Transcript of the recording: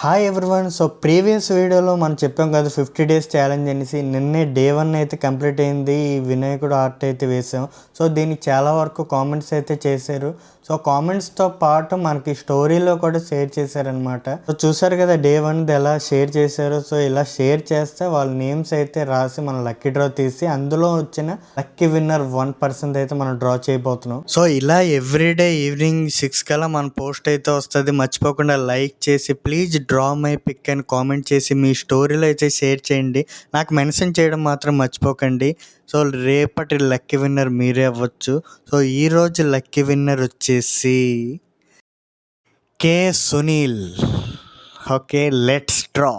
Hi everyone. So previous వీడియోలో మనం చెప్పాం కదా 50 డేస్ ఛాలెంజ్ అనేసి. నిన్నే డే 1 అయితే కంప్లీట్ అయింది. ఈ వినాయకుడు ఆర్ట్ అయితే వేసాం. సో దీనికి చాలా వరకు కామెంట్స్ అయితే చేశారు. సో కామెంట్స్తో పాటు మనకి స్టోరీలో కూడా షేర్ చేశారనమాట. సో చూసారు కదా డే 1 ఎలా షేర్ చేశారు. సో ఇలా షేర్ చేస్తే వాళ్ళ నేమ్స్ అయితే రాసి మనం లక్కీ డ్రా తీసి అందులో వచ్చిన లక్కీ విన్నర్ 1% అయితే మనం డ్రా చేయబోతున్నాం. సో ఇలా ఎవ్రీడే ఈవినింగ్ 6 కల్లా మన పోస్ట్ అయితే వస్తుంది. మర్చిపోకుండా లైక్ చేసి ప్లీజ్ డ్రా మై పిక్ అని కామెంట్ చేసి మీ స్టోరీలో అయితే షేర్ చేయండి. నాకు మెన్షన్ చేయడం మాత్రం మర్చిపోకండి. సో రేపటి లక్కీ విన్నర్ మీరే అవ్వచ్చు. సో ఈరోజు లక్కీ విన్నర్ వచ్చేసి K Sunil. Okay, let's draw.